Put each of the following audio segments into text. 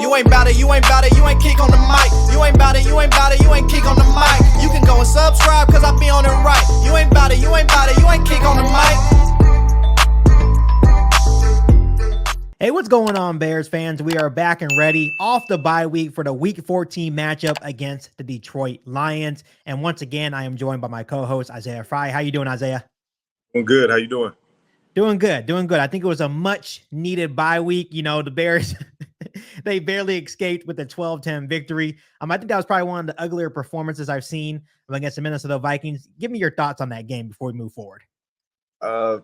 You ain't bout it, you ain't bout it, you ain't kick on the mic. You ain't bout it, you ain't bout it, you ain't kick on the mic. You can go and subscribe, cause I be on it right. You ain't bout it, you ain't bout it, you ain't kick on the mic. Hey, what's going on, Bears fans? We are back and ready off the bye week for the Week 14 matchup against the Detroit Lions. And once again, I am joined by my co-host, Isaiah Fry. How you doing, Isaiah? I'm good. How you doing? Doing good, doing good. I think it was a much-needed bye week. You know, the Bears, they barely escaped with a 12-10 victory. I think that was probably one of the uglier performances I've seen against the Minnesota Vikings. Give me your thoughts on that game before we move forward.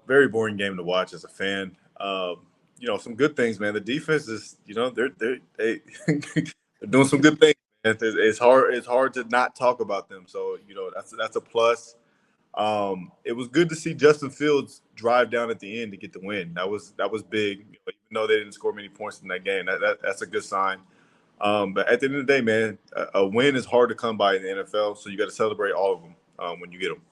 Very boring game to watch as a fan. Some good things, man. The defense is, they're doing some good things. It's hard to not talk about them. So, that's a plus. It was good to see Justin Fields drive down at the end to get the win. That was big. Even though they didn't score many points in that game, that's a good sign. But at the end of the day, man, a win is hard to come by in the NFL. So you got to celebrate all of them when you get them.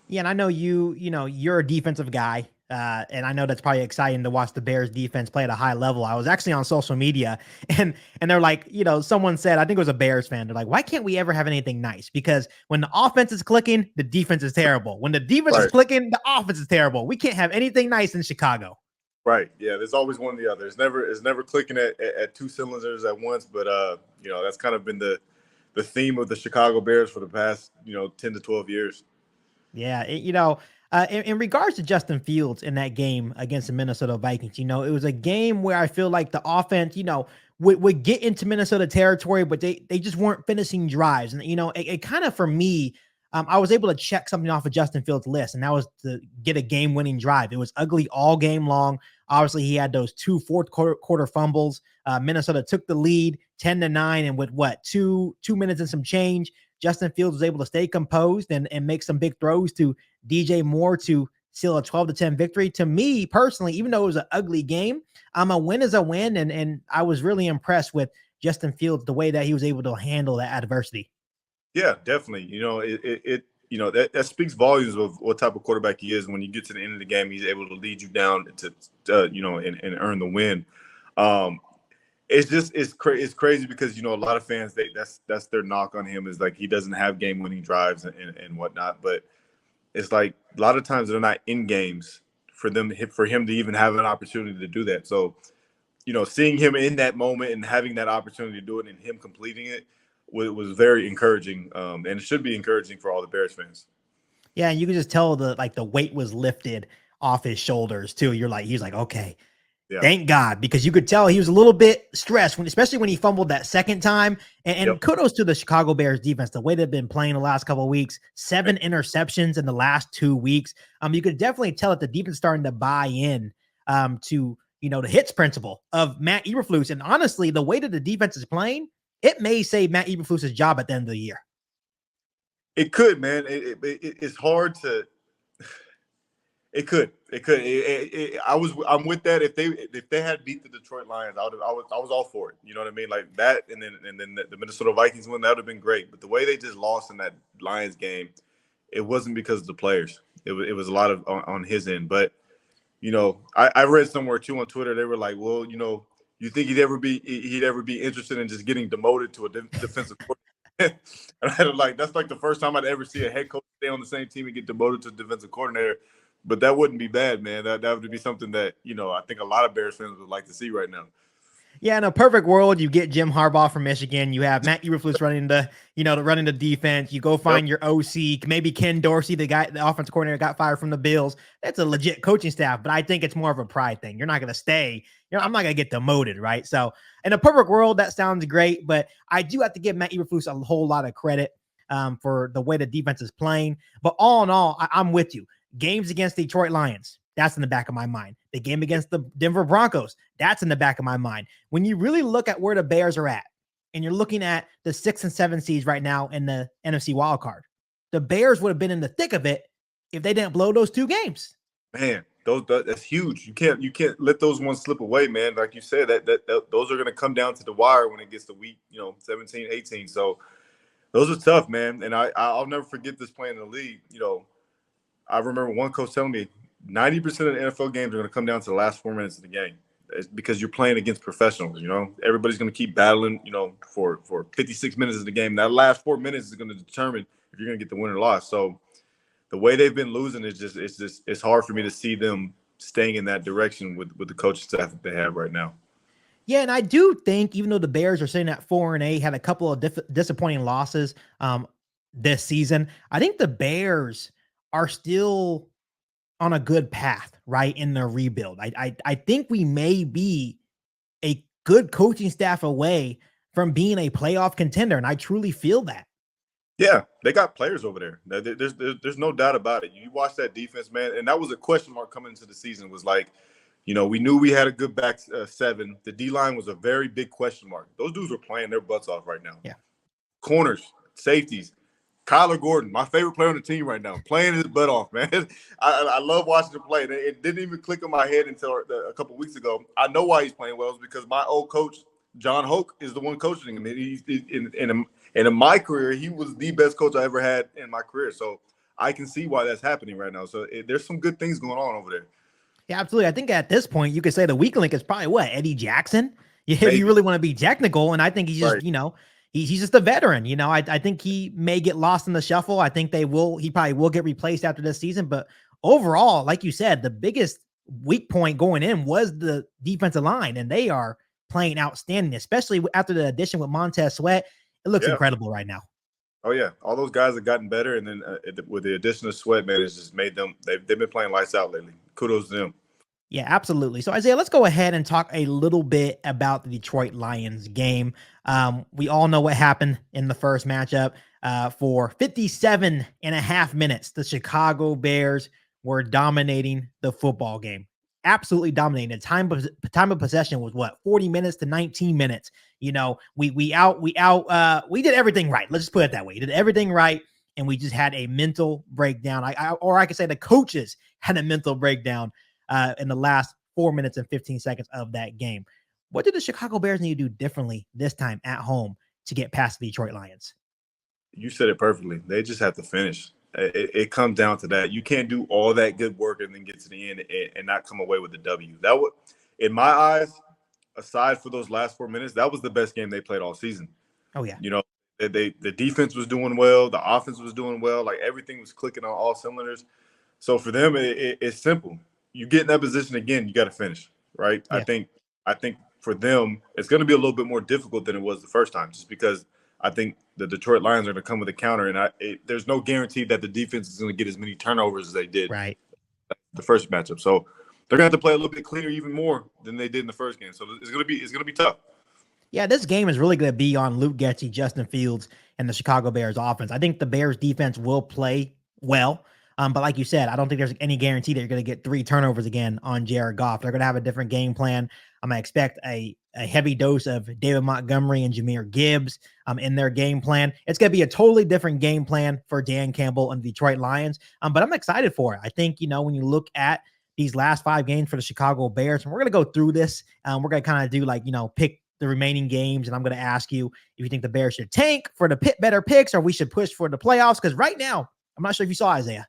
Yeah, and I know you're a defensive guy. And I know that's probably exciting to watch the Bears defense play at a high level. I was actually on social media and they're like, someone said, I think it was a Bears fan. They're like, why can't we ever have anything nice? Because when the offense is clicking, the defense is terrible. When the defense is clicking, the offense is terrible. We can't have anything nice in Chicago. Right. Yeah. There's always one or the other. It's never clicking at two cylinders at once. But, that's kind of been the theme of the Chicago Bears for the past, 10 to 12 years. Yeah. In regards to Justin Fields in that game against the Minnesota Vikings, it was a game where I feel like the offense, would get into Minnesota territory, but they just weren't finishing drives. And, it kind of, for me, I was able to check something off of Justin Fields' list, and that was to get a game-winning drive. It was ugly all game long. Obviously, he had those two fourth quarter fumbles. Minnesota took the lead 10-9, and with 2 minutes and some change, Justin Fields was able to stay composed and make some big throws to DJ Moore to seal a 12-10 victory. To me personally, even though it was an ugly game, a win is a win. And I was really impressed with Justin Fields, the way that he was able to handle that adversity. Yeah, definitely. That speaks volumes of what type of quarterback he is. When you get to the end of the game, he's able to lead you down to and earn the win. It's crazy because, a lot of fans, that's their knock on him, is like he doesn't have game-winning drives and whatnot. But it's like a lot of times they're not in games for him to even have an opportunity to do that. So, seeing him in that moment and having that opportunity to do it and him completing it was very encouraging. And it should be encouraging for all the Bears fans. Yeah, and you can just tell the weight was lifted off his shoulders too. He's like, okay. Yeah. Thank God, because you could tell he was a little bit stressed, especially when he fumbled that second time. And kudos to the Chicago Bears defense, the way they've been playing the last couple of weeks. 7 interceptions in the last 2 weeks. You could definitely tell that the defense starting to buy in to the hits principle of Matt Eberflus. And honestly, the way that the defense is playing, it may save Matt Eberflus's job at the end of the year. It could, man. It's hard to. It could. I'm with that. If they had beat the Detroit Lions, I was all for it. You know what I mean? Like that, and then the Minnesota Vikings win, that would have been great. But the way they just lost in that Lions game, it wasn't because of the players. It was a lot of on his end. But I read somewhere too on Twitter, they were like, well, you think he'd ever be interested in just getting demoted to a defensive coordinator? And I like, that's like the first time I'd ever see a head coach stay on the same team and get demoted to defensive coordinator. But that wouldn't be bad, man. That would be something that, I think a lot of Bears fans would like to see right now. Yeah, in a perfect world, you get Jim Harbaugh from Michigan. You have Matt Eberflus running the defense. You go find your OC, maybe Ken Dorsey, the offensive coordinator got fired from the Bills. That's a legit coaching staff, but I think it's more of a pride thing. You're not going to stay. I'm not going to get demoted, right? So in a perfect world, that sounds great, but I do have to give Matt Eberflus a whole lot of credit for the way the defense is playing. But all in all, I'm with you. Games against the Detroit Lions, that's in the back of my mind. The game against the Denver Broncos, that's in the back of my mind. When you really look at where the Bears are at, and you're looking at the 6 and 7 seeds right now in the NFC wildcard, the Bears would have been in the thick of it if they didn't blow those 2 games. Man, that's huge. You can't let those ones slip away, man. Like you said, that those are going to come down to the wire when it gets to week 17, 18. So those are tough, man. And I'll never forget this playing in the league. I remember one coach telling me 90% of the NFL games are going to come down to the last 4 minutes of the game. It's because you're playing against professionals. Everybody's going to keep battling. For 56 minutes of the game. That last 4 minutes is going to determine if you're going to get the win or loss. So the way they've been losing is it's hard for me to see them staying in that direction with the coaching staff that they have right now. Yeah, and I do think even though the Bears are sitting at 4-8, had a couple of disappointing losses this season, I think the Bears are still on a good path, right, in their rebuild. I think we may be a good coaching staff away from being a playoff contender, and I truly feel that. Yeah, they got players over there. There's no doubt about it. You watch that defense, man, and that was a question mark coming into the season. Was like, we knew we had a good back seven. The D-line was a very big question mark. Those dudes were playing their butts off right now. Yeah. Corners, safeties, Kyler Gordon, my favorite player on the team right now, playing his butt off, man. I love watching him play. It didn't even click in my head until a couple weeks ago. I know why he's playing well. It's because my old coach, John Hoke, is the one coaching him. And in my career, he was the best coach I ever had in my career. So I can see why that's happening right now. So there's some good things going on over there. Yeah, absolutely. I think at this point, you could say the weak link is probably Eddie Jackson. If you really want to be technical. And I think he's just, right. He's just a veteran. I think he may get lost in the shuffle. I think he probably will get replaced after this season. But overall, like you said, the biggest weak point going in was the defensive line. And they are playing outstanding, especially after the addition with Montez Sweat. It looks incredible right now. Oh, yeah. All those guys have gotten better. And then with the addition of Sweat, man, it's just made them – they've been playing lights out lately. Kudos to them. Yeah, absolutely. So, Isaiah, let's go ahead and talk a little bit about the Detroit Lions game. We all know what happened in the first matchup. For 57 and a half minutes, the Chicago Bears were dominating the football game. Absolutely dominating. The time of possession was 40 minutes to 19 minutes. We did everything right. Let's just put it that way. We did everything right, and we just had a mental breakdown. I could say the coaches had a mental breakdown in the last 4 minutes and 15 seconds of that game. What did the Chicago Bears need to do differently this time at home to get past the Detroit Lions? You said it perfectly. They just have to finish. It comes down to that. You can't do all that good work and then get to the end and not come away with the W. That would, in my eyes, aside for those last 4 minutes, that was the best game they played all season. Oh, yeah. The defense was doing well. The offense was doing well. Like, everything was clicking on all cylinders. So for them, it's simple. You get in that position again, you got to finish, right? Yeah. I think for them, it's going to be a little bit more difficult than it was the first time, just because I think the Detroit Lions are going to come with a counter, and there's no guarantee that the defense is going to get as many turnovers as they did the first matchup. So they're going to have to play a little bit cleaner, even more than they did in the first game. So it's going to be tough. Yeah, this game is really going to be on Luke Getsy, Justin Fields, and the Chicago Bears offense. I think the Bears defense will play well. But like you said, I don't think there's any guarantee that you're going to get 3 turnovers again on Jared Goff. They're going to have a different game plan. I'm going to expect a heavy dose of David Montgomery and Jahmyr Gibbs in their game plan. It's going to be a totally different game plan for Dan Campbell and the Detroit Lions. But I'm excited for it. I think, when you look at these last 5 games for the Chicago Bears, and we're going to go through this, we're going to kind of do pick the remaining games. And I'm going to ask you if you think the Bears should tank for the better picks or we should push for the playoffs. Because right now, I'm not sure if you saw, Isaiah,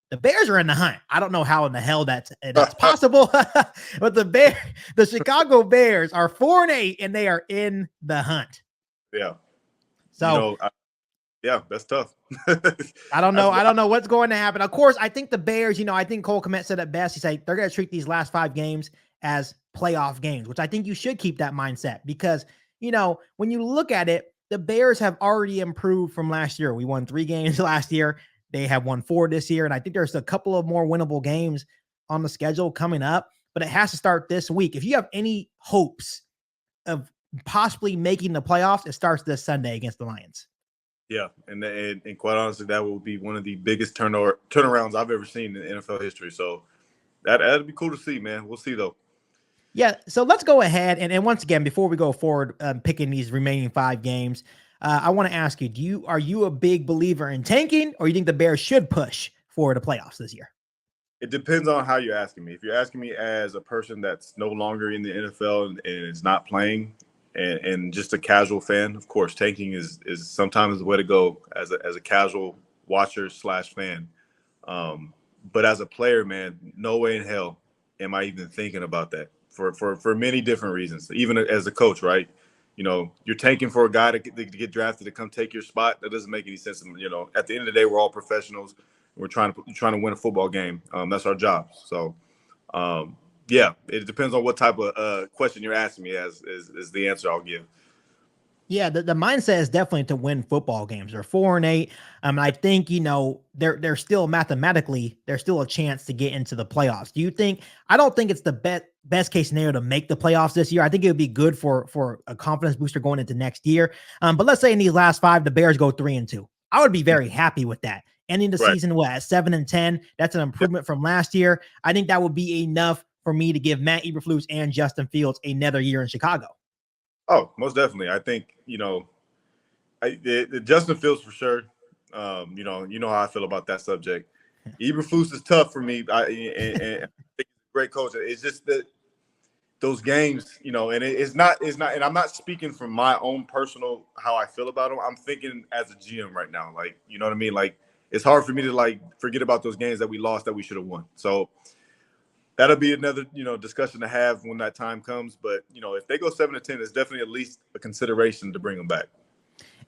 the Bears are in the hunt. I don't know how in the hell that's possible, but the Chicago Bears are 4-8 and they are in the hunt. Yeah. So, that's tough. I don't know. I don't know what's going to happen. Of course, I think the Bears, I think Cole Kmet said it best. He said they're going to treat these last 5 games as playoff games, which I think you should keep that mindset because, when you look at it, the Bears have already improved from last year. We won 3 games last year. They have won 4 this year, and I think there's a couple of more winnable games on the schedule coming up, but it has to start this week. If you have any hopes of possibly making the playoffs, it starts this Sunday against the Lions. Yeah, and quite honestly, that will be one of the biggest turnarounds I've ever seen in NFL history. So that'd be cool to see, man. We'll see, though. Yeah, so let's go ahead, and once again, before we go forward picking these remaining 5 games, I want to ask you, are you a big believer in tanking, or you think the Bears should push for the playoffs this year? It depends on how you're asking me. If you're asking me as a person that's no longer in the NFL and is not playing and just a casual fan, of course, tanking is sometimes the way to go as a casual watcher / fan. But as a player, man, no way in hell am I even thinking about that. for many different reasons. Even as a coach, right? You know, you're tanking for a guy to get drafted to come take your spot. That doesn't make any sense. You know, at the end of the day, we're all professionals. We're trying to win a football game. That's our job. So, yeah, it depends on what type of question you're asking me. As is the answer I'll give. Yeah, the mindset is definitely to win football games. They're 4-8. I think, they're still mathematically, there's still a chance to get into the playoffs. Do you think, I don't think it's the best case scenario to make the playoffs this year. I think it would be good for a confidence booster going into next year. But let's say in these last 5, the Bears go 3-2. I would be very happy with that. Ending the season at 7-10. That's an improvement from last year. I think that would be enough for me to give Matt Eberflus and Justin Fields another year in Chicago. Oh, most definitely. I think, the Justin Fields for sure. You know how I feel about that subject. Eberflus is tough for me. And I think he's a great coach. It's just that those games, and it's not, and I'm not speaking from my own personal how I feel about them. I'm thinking as a GM right now, like, you know what I mean? Like, it's hard for me to like forget about those games that we lost that we should have won. So that'll be another, discussion to have when that time comes. But, if they go 7-10, it's definitely at least a consideration to bring them back.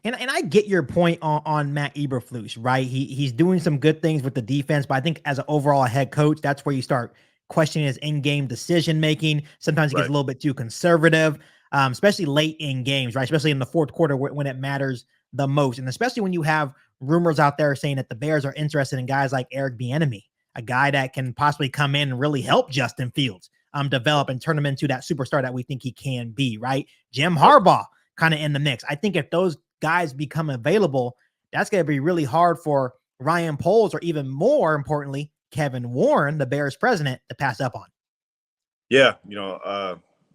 And I get your point on Matt Eberflus, right? He's doing some good things with the defense, but I think as an overall head coach, that's where you start questioning his in-game decision making. Sometimes he gets a little bit too conservative, especially late in games, right? Especially in the fourth quarter when it matters the most, and especially when you have rumors out there saying that the Bears are interested in guys like Eric Bieniemy, a guy that can possibly come in and really help Justin Fields develop and turn him into that superstar that we think he can be, right? Jim Harbaugh kind of in the mix. I think if those guys become available, that's going to be really hard for Ryan Poles, or even more importantly, Kevin Warren, the Bears president, to pass up on. Yeah,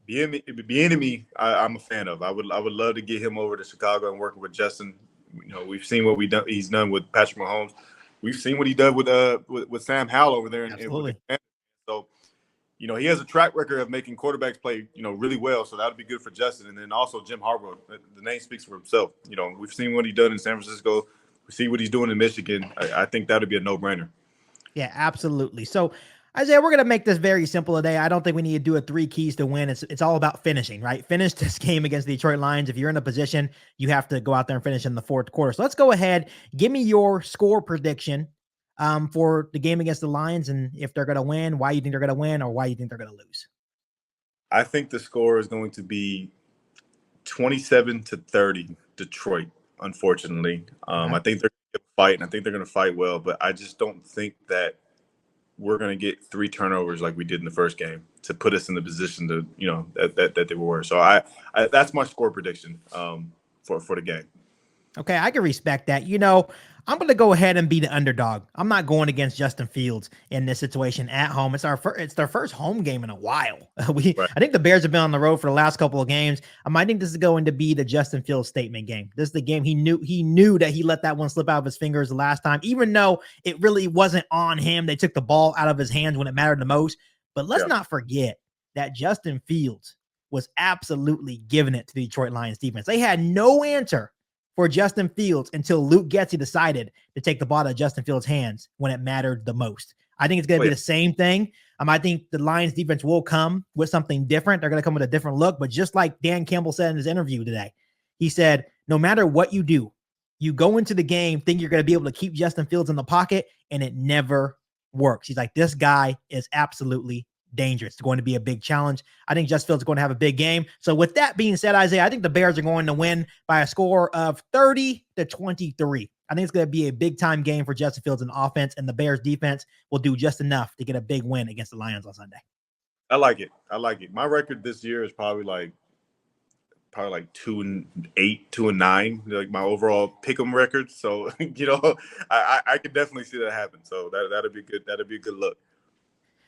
Bieniemy, I'm a fan of. I would love to get him over to Chicago and working with Justin. We've seen what he's done with Patrick Mahomes. We've seen what he did with Sam Howell over there. Absolutely. So, he has a track record of making quarterbacks play, really well. So that would be good for Justin. And then also Jim Harbaugh. The name speaks for himself. We've seen what he's done in San Francisco. We see what he's doing in Michigan. I think that would be a no-brainer. Yeah, absolutely. So, Isaiah, we're going to make this very simple today. I don't think we need to do a 3 keys to win. It's all about finishing, right? Finish this game against the Detroit Lions. If you're in a position, you have to go out there and finish in the fourth quarter. So let's go ahead. Give me your score prediction for the game against the Lions, and if they're going to win, why you think they're going to win, or why you think they're going to lose. I think the score is going to be 27-30 Detroit, unfortunately. I think they're going to fight, and I think they're going to fight well, but I just don't think that we're going to get 3 turnovers like we did in the first game to put us in the position to, that they were. So I that's my score prediction for the game. Okay, I can respect that. I'm going to go ahead and be the underdog. I'm not going against Justin Fields in this situation at home. It's their first home game in a while. I think the Bears have been on the road for the last couple of games. I think this is going to be the Justin Fields statement game. This is the game he knew that he let that one slip out of his fingers the last time, even though it really wasn't on him. They took the ball out of his hands when it mattered the most. But let's not forget that Justin Fields was absolutely giving it to the Detroit Lions defense. They had no answer for Justin Fields until Luke Getsy decided to take the ball out of Justin Fields' hands when it mattered the most. I think it's going to be the same thing. I think the Lions defense will come with something different. They're going to come with a different look. But just like Dan Campbell said in his interview today, he said, no matter what you do, you go into the game thinking you're going to be able to keep Justin Fields in the pocket, and it never works. He's like, this guy is absolutely dangerous. It's going to be a big challenge. I think Justin Fields is going to have a big game. So with that being said, Isaiah, I think the Bears are going to win by a score of 30-23. I think it's going to be a big time game for Justin Fields in offense, and the Bears defense will do just enough to get a big win against the Lions on Sunday. I like it. My record this year is probably like 2-8, 2-9, like my overall pick'em record. So, I could definitely see that happen. So that'd be good. That'd be a good look.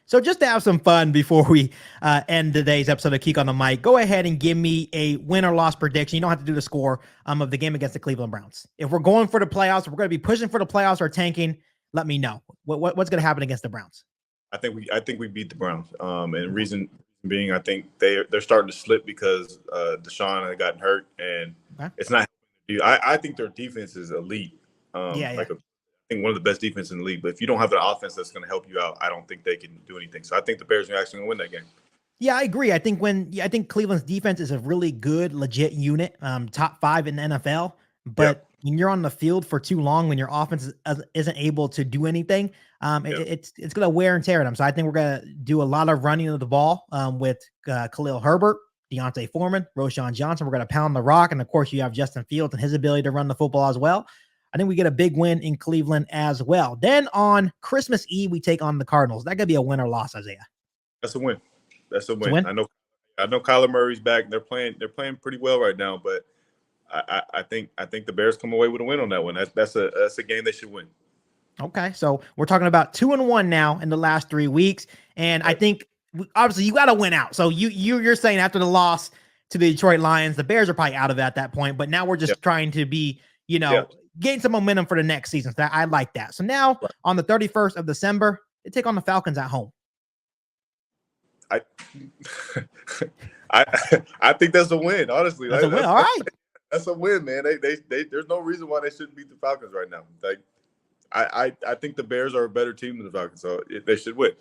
So just to have some fun before we end today's episode of Keek on the Mic, go ahead and give me a win or loss prediction. You don't have to do the score of the game against the Cleveland Browns. If we're going for the playoffs, if we're going to be pushing for the playoffs or tanking, let me know. What's going to happen against the Browns? I think we beat the Browns. And reason being, I think they're starting to slip because Deshaun had gotten hurt, and it's not. I think their defense is elite. I think one of the best defenses in the league. But if you don't have an offense that's going to help you out, I don't think they can do anything. So I think the Bears are actually going to win that game. Yeah, I agree. I think Cleveland's defense is a really good, legit unit, top 5 in the NFL. Yeah, But when you're on the field for too long, when your offense isn't able to do anything, yeah. it's going to wear and tear at them. So I think we're going to do a lot of running of the ball with Khalil Herbert, Deontay Foreman, Roshan Johnson. We're going to pound the rock, and of course, you have Justin Fields and his ability to run the football as well. I think we get a big win in Cleveland as well. Then on Christmas Eve, we take on the Cardinals. That could be a win or loss, Isaiah. That's a win. That's a It's a win. win. I know Kyler Murray's back. They're playing pretty well right now, but I think the Bears come away with a win on that one. That's a game they should win. Okay, so we're talking about 2-1 now in the last 3 weeks, and I think obviously you got to win out. So you're saying after the loss to the Detroit Lions, the Bears are probably out of it at that point. But now we're just trying to be, gain some momentum for the next season. So I like that. So now on the 31st of December, they take on the Falcons at home. I I think that's a win. Honestly, That's a win. All right, that's a win, man. They there's no reason why they shouldn't beat the Falcons right now. Like I think the Bears are a better team than the Falcons, so they should win.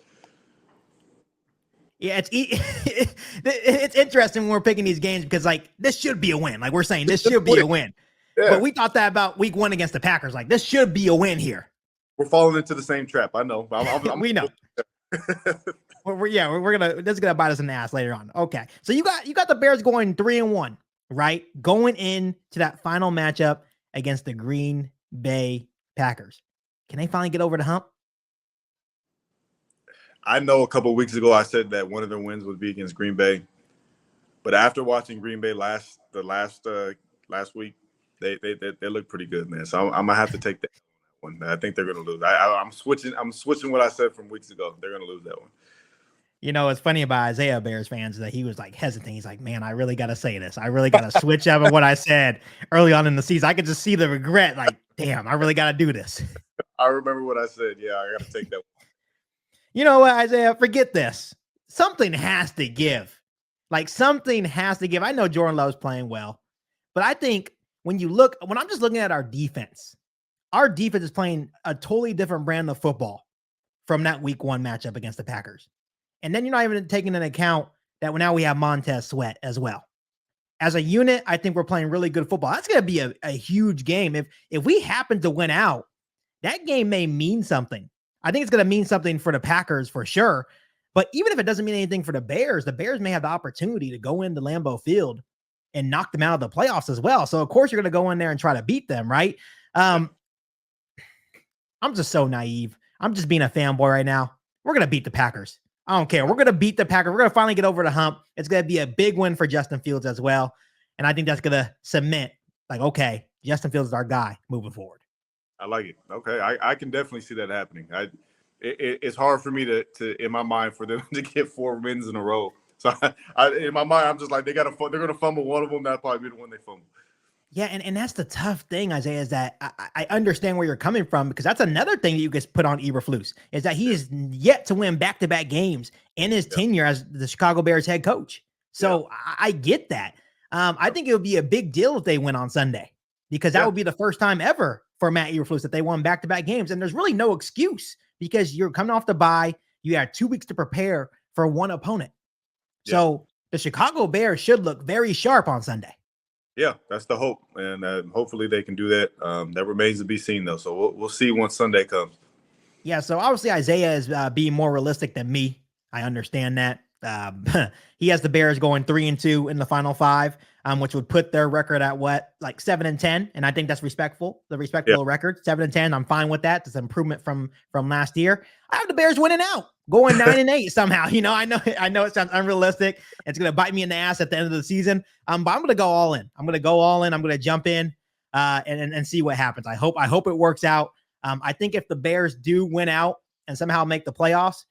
Yeah, it's interesting when we're picking these games because like this should be a win. Like we're saying this should be a win. Yeah. But we thought that about week 1 against the Packers. Like this should be a win here. We're falling into the same trap. I know. We know. We're gonna this is gonna bite us in the ass later on. Okay, so you got the Bears going 3-1, right? Going into that final matchup against the Green Bay Packers. Can they finally get over the hump? I know a couple of weeks ago I said that one of their wins would be against Green Bay, but after watching Green Bay last week, they look pretty good, man. So I'm gonna have to take that one. I think they're gonna lose. I'm switching what I said from weeks ago. They're gonna lose that one. You know, it's funny about Isaiah Bears fans that he was like hesitant. He's like, man, I really got to say this. I really got to switch up of what I said early on in the season. I could just see the regret. Like, damn, I really got to do this. I remember what I said. Yeah, I got to take that one. You know what, Isaiah? Forget this. Something has to give. Like, something has to give. I know Jordan Love's playing well, but I think when I'm just looking at our defense is playing a totally different brand of football from that week 1 matchup against the Packers. And then you're not even taking into account that now we have Montez Sweat as well. As a unit, I think we're playing really good football. That's going to be a huge game. If we happen to win out, that game may mean something. I think it's going to mean something for the Packers for sure. But even if it doesn't mean anything for the Bears may have the opportunity to go into Lambeau Field and knock them out of the playoffs as well. So, of course, you're going to go in there and try to beat them, right? I'm just so naive. I'm just being a fanboy right now. We're going to beat the Packers. I don't care. We're going to beat the Packers. We're going to finally get over the hump. It's going to be a big win for Justin Fields as well. And I think that's going to cement, like, okay, Justin Fields is our guy moving forward. I like it. Okay, I can definitely see that happening. It's hard for me to in my mind for them to get 4 wins in a row. So in my mind, I'm just like they're going to fumble one of them. That'll probably be the one they fumble. Yeah, and that's the tough thing, Isaiah, is that I understand where you're coming from because that's another thing that you guys put on Eberflus is that he is yet to win back-to-back games in his tenure as the Chicago Bears head coach. So I get that. I think it would be a big deal if they win on Sunday because that would be the first time ever for Matt Eberflus that they won back-to-back games. And there's really no excuse because you're coming off the bye. You had 2 weeks to prepare for one opponent. So the Chicago Bears should look very sharp on Sunday. Yeah, that's the hope, and hopefully they can do that. That remains to be seen, though. So we'll see once Sunday comes. Yeah, so obviously Isaiah is being more realistic than me. I understand that. He has the Bears going 3-2 in the final 5, which would put their record at what, like 7-10, and I think that's respectful. The respectable record, 7-10. I'm fine with that. It's an improvement from last year. I have the Bears winning out, going 9-8 somehow. You know, I know it sounds unrealistic. It's going to bite me in the ass at the end of the season. But I'm going to go all in. I'm going to go all in. I'm going to jump in and see what happens. I hope it works out. I think if the Bears do win out and somehow make the playoffs,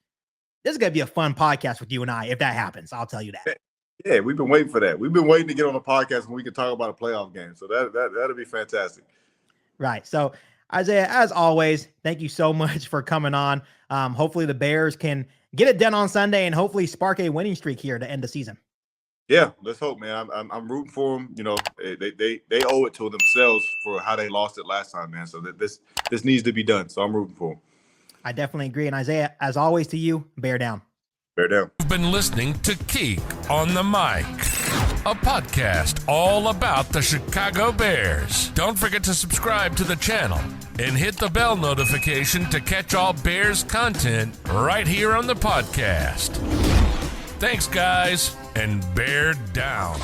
this is going to be a fun podcast with you and I. If that happens, I'll tell you that. Yeah, we've been waiting for that. We've been waiting to get on a podcast when we can talk about a playoff game. So that'll be fantastic. Right. So Isaiah, as always, thank you so much for coming on. Hopefully the Bears can get it done on Sunday and hopefully spark a winning streak here to end the season. Yeah, let's hope, man. I'm rooting for them. You know, they owe it to themselves for how they lost it last time, man. So that this needs to be done. So I'm rooting for them. I definitely agree. And Isaiah, as always to you, bear down. Bear down. You've been listening to Keek on the Mic, a podcast all about the Chicago Bears. Don't forget to subscribe to the channel and hit the bell notification to catch all Bears content right here on the podcast. Thanks, guys, and bear down.